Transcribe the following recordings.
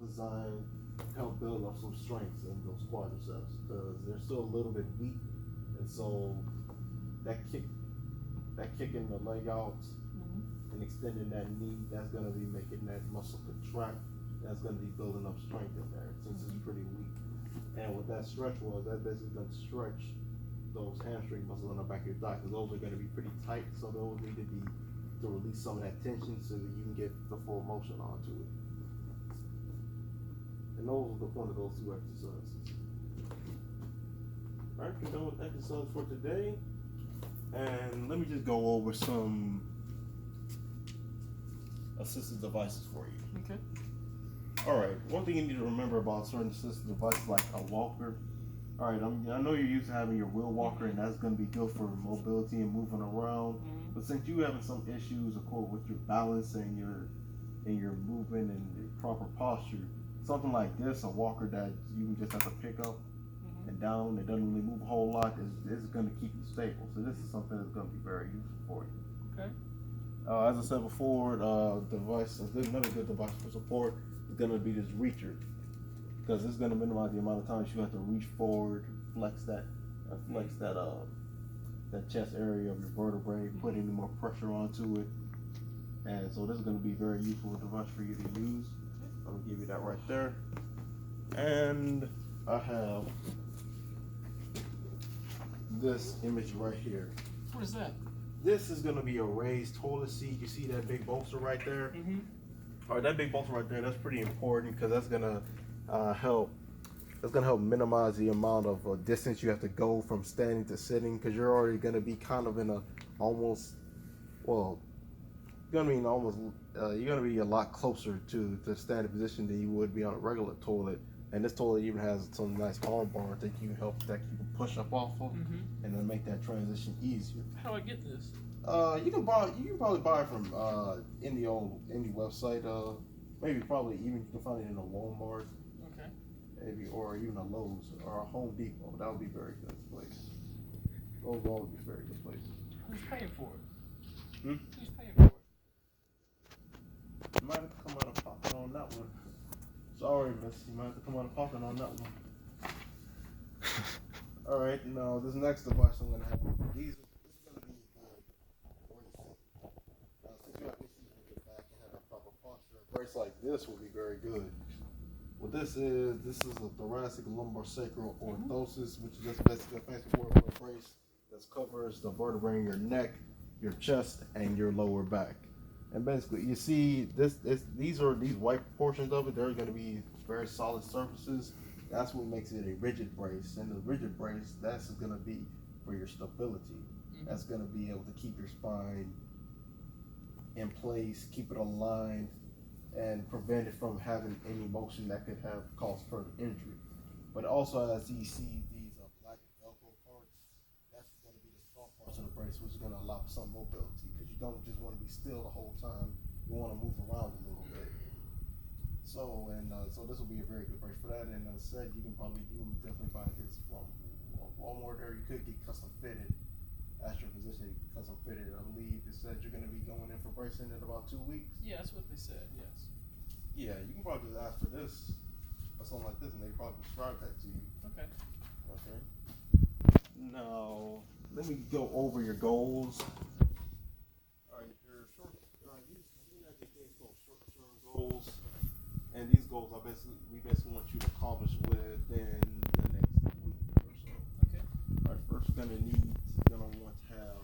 designed to help build up some strengths in those quadriceps because they're still a little bit weak, and so that kick, that kicking the leg out and extending that knee, that's gonna be making that muscle contract. That's gonna be building up strength in there since it's pretty weak. And what that stretch was, that basically gonna stretch those hamstring muscles on the back of your thigh because those are gonna be pretty tight. So those need to be to release some of that tension so that you can get the full motion onto it. And those are the point of those two exercises. Alright, we're done with exercise for today. And let me just go over some assistive devices for you. Okay. Alright, one thing you need to remember about certain assistive devices like a walker. Alright, I know you're used to having your wheel walker and that's going to be good for mobility and moving around. But since you're having some issues, of course, with your balance and your movement and the proper posture, something like this, a walker that you can just have to pick up and down, it doesn't really move a whole lot, is going to keep you stable. So this is something that's going to be very useful for you. Okay. As I said before, another good device for support is going to be this reacher, because it's going to minimize the amount of times you have to reach forward, flex that chest area of your vertebrae, put any more pressure onto it. And so this is going to be a very useful device for you to use. I'm going to give you that right there. And I have this image right here. What is that? This is going to be a raised toilet seat. You see that big bolster right there? All right, that big bolster right there, that's pretty important because that's going to help minimize the amount of distance you have to go from standing to sitting, because you're already going to be kind of in a almost, well, you're going to be a lot closer to the standing position than you would be on a regular toilet. And this toilet even has some nice arm bars that you can push up off of, and then make that transition easier. How do I get this? You can probably buy it from any website. Probably even you can find it in a Walmart. Okay. Maybe, or even a Lowe's or a Home Depot. That would be very good place. Those all would be very good places. Who's paying for it? Who's paying for it? You might have to come out of pocket on that one. Sorry, miss. You might have to come out of pocket on that one. Alright, now this next device I'm going to have, this is going to be for bracing. Now, since you have issues with your back and having proper posture, a brace like this will be very good. What this is a thoracic lumbar sacral orthosis, which is just basically a fancy word for a brace that covers the vertebrae in your neck, your chest, and your lower back. And basically, you see these white portions of it. They're going to be very solid surfaces. That's what makes it a rigid brace. And the rigid brace, that's going to be for your stability. That's going to be able to keep your spine in place, keep it aligned, and prevent it from having any motion that could have caused further injury. But also, as you see these black Velcro parts, that's going to be the soft parts of the brace, which is going to allow some mobility, because you don't just want to be still the whole time. You want to move around a little bit. So this will be a very good brace for that. And as I said, you can definitely buy this from Walmart, or you could get custom fitted. Ask your physician to get custom fitted. I believe it said you're going to be going in for bracing in about 2 weeks. Yeah, that's what they said. Yes. Yeah, you can probably just ask for this or something like this, and they probably prescribe that to you. Okay. Okay. Now, let me go over your goals. All right, your you have these things called short-term goals, and these goals are we basically want you to accomplish within the next week or so. Okay. All right, first you're gonna want to have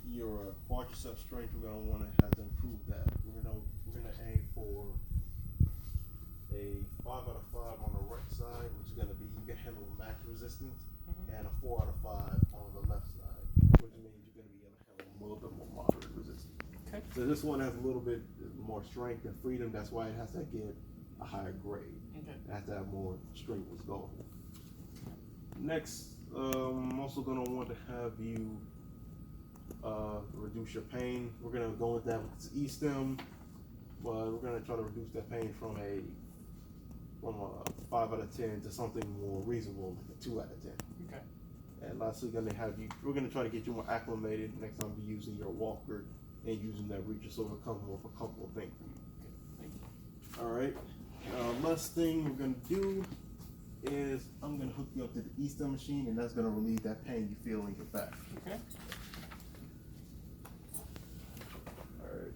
your quadricep strength. We're gonna want to have to improve that. We're gonna aim for a 5 out of 5 on the right side, which is gonna be you can handle max resistance, and a 4 out of 5 on the left side, which means you're gonna be able to handle a little bit more moderate resistance. Okay. So this one has a little bit more strength and freedom. That's why it has to get a higher grade. Okay. It has to have more strength with goal. Next, I'm also gonna want to have you reduce your pain. We're gonna go with that with E-stem, but we're gonna try to reduce that pain from a 5 out of 10 to something more reasonable, like a 2 out of 10. Okay. And lastly, we're gonna try to get you more acclimated next time you're using your walker and using that reacher, so it becomes more of a comfortable thing for you. Okay. Thank you. All right. Last thing we're gonna do is I'm gonna hook you up to the Easton machine, and that's gonna relieve that pain you feel in your back. Okay. All right.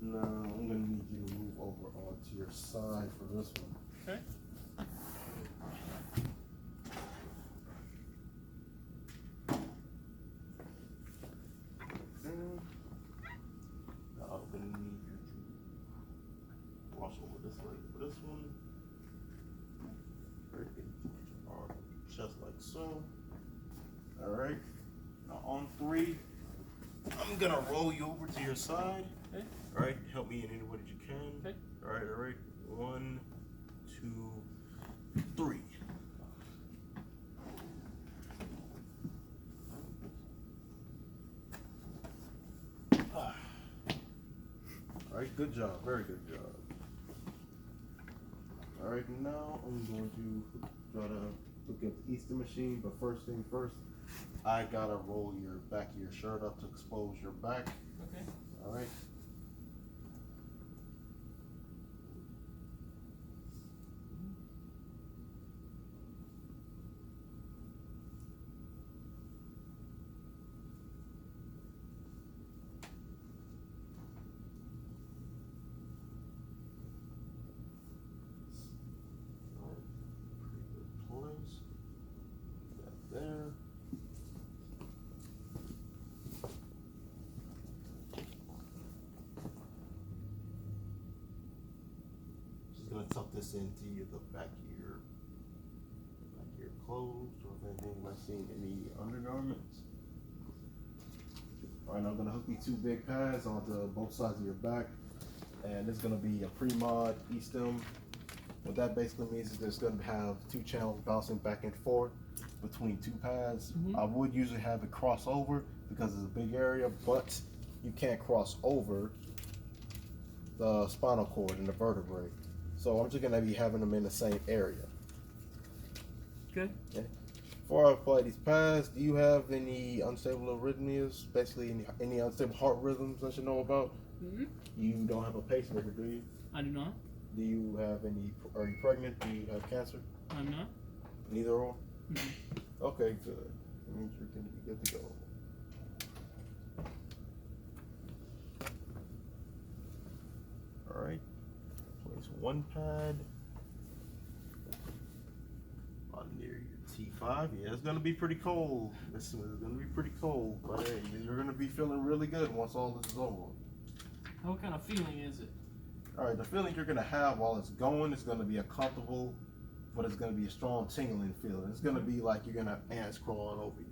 Now I'm gonna need you to move over onto your side for this one. Okay. Now I'm gonna need you to cross over this leg for this one. Right. Arm just like so. All right. Now on 3, I'm gonna roll you over to your side. Okay. All right. Help me in any way that you can. Okay. All right. All right. 1, 2, 3. All right, good job, very good job. All right, now I'm going to try to hook up the Easton machine, but first thing first, I gotta roll your back of your shirt up to expose your back. Okay. All right. Pretty good place. That there. Just gonna tuck this into the back of your clothes to prevent anybody seeing any undergarments. All right, now I'm gonna hook these 2 big pads onto both sides of your back, and it's gonna be a pre-mod E-stem. What that basically means is it's gonna have 2 channels bouncing back and forth between 2 pads. Mm-hmm. I would usually have it cross over because it's a big area, but you can't cross over the spinal cord and the vertebrae. So I'm just gonna be having them in the same area. Okay. Before I apply these pads, do you have any unstable arrhythmias? Basically, any unstable heart rhythms I should know about? Mm-hmm. You don't have a pacemaker, do you? I do not. Do you have any? Are you pregnant? Do you have cancer? I'm not. Neither are. Mm-hmm. Okay, good. That means you're gonna be good to go. All right. Place 1 pad on near your T5. Yeah, it's gonna be pretty cold. Listen, it's gonna be pretty cold, but hey, you're gonna be feeling really good once all this is over. What kind of feeling is it? All right, the feeling you're gonna have while it's going is gonna be a comfortable, but it's gonna be a strong tingling feeling. It's gonna be like you're gonna have ants crawling over you.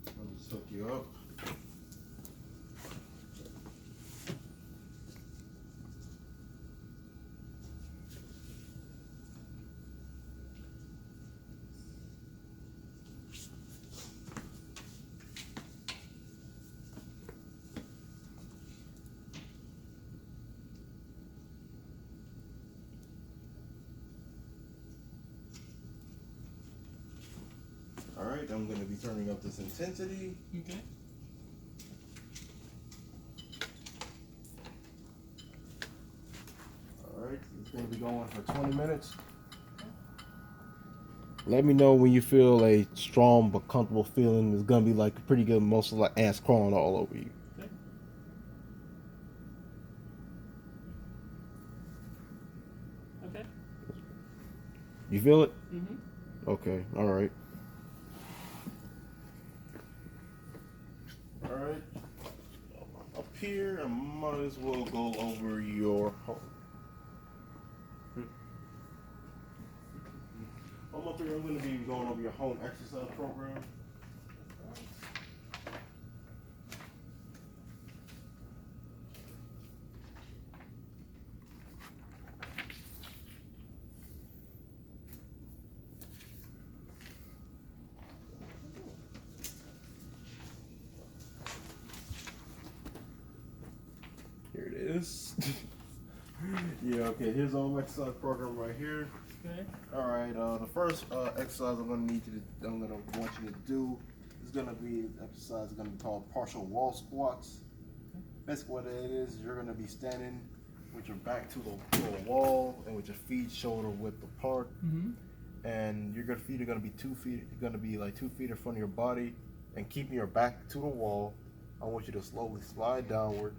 Let me just hook you up. All right, I'm gonna be turning up this intensity. Okay. All right, it's gonna be going for 20 minutes. Let me know when you feel a strong but comfortable feeling. It's gonna be like pretty good, mostly like ants crawling all over you. Okay. Okay. You feel it? Mm-hmm. Okay, all right. All right. Up here, I might as well go over your home. Up here, I'm going to be going over your home exercise program. Here it is. Yeah, okay, here's our exercise program right here. Okay. Alright, the first exercise I'm gonna want you to do is gonna be exercise gonna be called partial wall squats. Okay. Basically what it is, you're gonna be standing with your back to the wall and with your feet shoulder width apart. And your feet are gonna be 2 feet. You're gonna be like 2 feet in front of your body, and keeping your back to the wall. I want you to slowly slide downward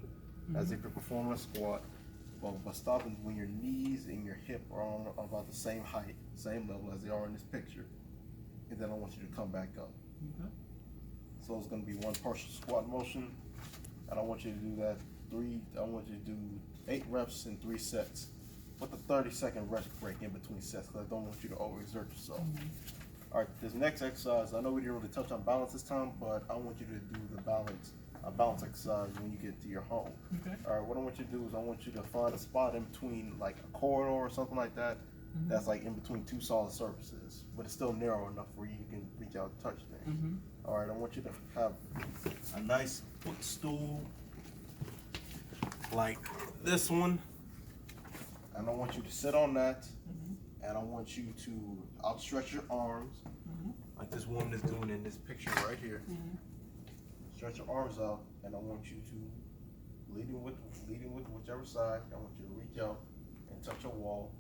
as if you're performing a squat, but stopping when your knees and your hip are on about the same height, same level as they are in this picture. And then I want you to come back up. Okay. So it's gonna be one partial squat motion, and I want you to do that I want you to do 8 reps in 3 sets. With a 30-second rest break in between sets, because I don't want you to overexert yourself. All right, this next exercise, I know we didn't really touch on balance this time, but I want you to do a balance exercise when you get to your home. Okay. All right, what I want you to do is I want you to find a spot in between, like a corridor or something like that, that's like in between 2 solid surfaces, but it's still narrow enough where you can reach out and touch things. All right, I want you to have a nice footstool like this one. And I want you to sit on that, and I want you to outstretch your arms, like this woman is doing in this picture right here. Stretch your arms out, and I want you to, leading with whichever side, I want you to reach out and touch a wall,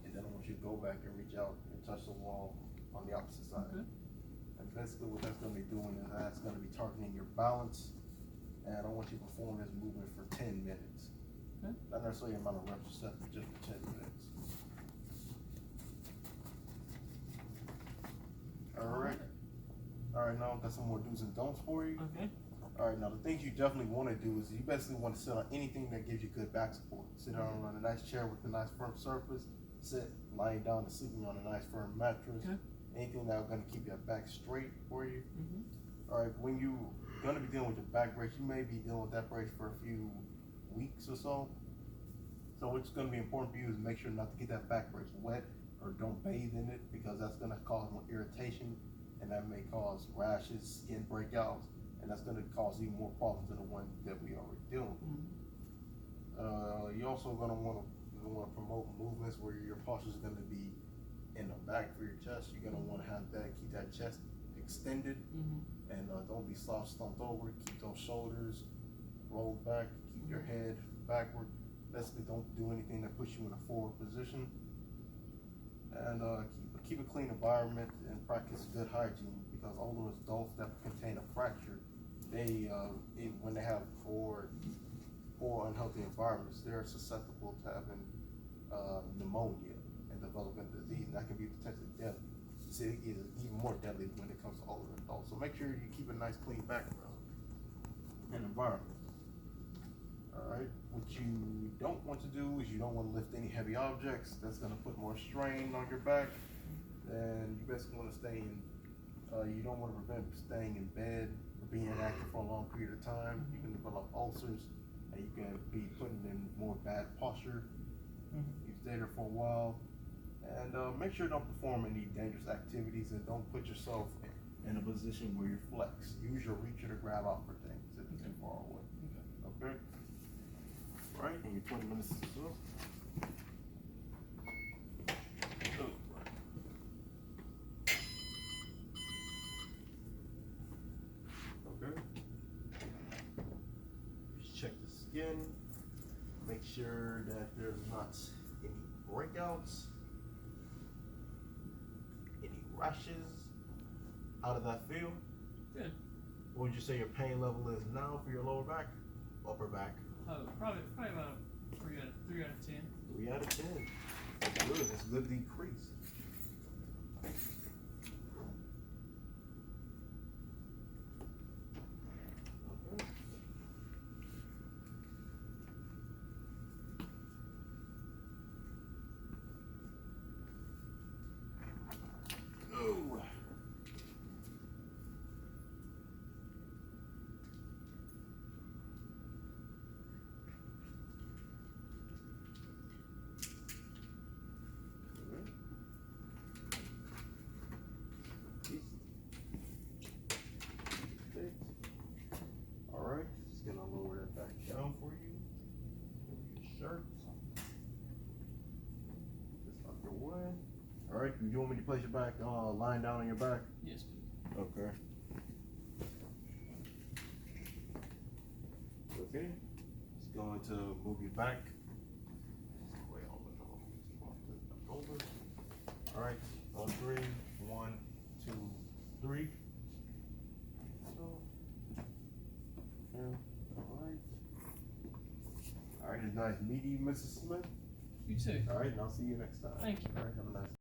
and then I want you to go back and reach out and touch the wall on the opposite side. And basically what that's going to be doing is that's going to be targeting your balance, and I want you to perform this movement for 10 minutes. Not necessarily the amount of reps or sets, but just for 10 minutes. Alright. Alright, now I've got some more do's and don'ts for you. Okay. Alright, now the things you definitely want to do is you basically want to sit on anything that gives you good back support. Sit down on a nice chair with a nice firm surface. Sit lying down and sleeping on a nice firm mattress. Anything that's going to keep your back straight for you. Alright, when you're going to be dealing with your back brace, you may be dealing with that brace for a few weeks or so. So what's going to be important for you is make sure not to get that back brace wet, or don't bathe in it, because that's going to cause more irritation, and that may cause rashes, skin breakouts, and that's going to cause even more problems than the one that we already dealing with. You're also going to want to promote movements where your posture is going to be in the back for your chest. You're going to want to keep that chest extended, and don't be slumped over. Keep those shoulders rolled back. Keep your head backward. Basically, don't do anything that puts you in a forward position. And keep a clean environment and practice good hygiene, because older adults that contain a fracture, when they have poor unhealthy environments, they're susceptible to having pneumonia and developing disease, and that can be potentially deadly. See, it is even more deadly when it comes to older adults. So make sure you keep a nice clean background and environment. Alright, what you don't want to do is you don't want to lift any heavy objects. That's going to put more strain on your back. And you basically want to stay in, you don't want to prevent staying in bed or being inactive for a long period of time. You can develop ulcers, and you can be putting in more bad posture. You stay there for a while. And make sure you don't perform any dangerous activities, and don't put yourself in a position where you're flexed. Use your reacher to grab out for things if it's too far away. Okay? Right, and your 20 minutes is up. Okay. Just check the skin. Make sure that there's not any breakouts, any rashes. How did that feel? Good. What would you say your pain level is now for your lower back, upper back? Probably about a 3 out of 10. 3 out of 10. That's good. That's a good decrease. Okay. Oh. you want me to place your back, lying down on your back? Yes, please. Okay. Okay. It's going to move you back. All right. On three. 1, 2, 3. So. All right. All right. It's nice meeting you, Mrs. Smith. You too. All right. And I'll see you next time. Thank you. All right. Have a nice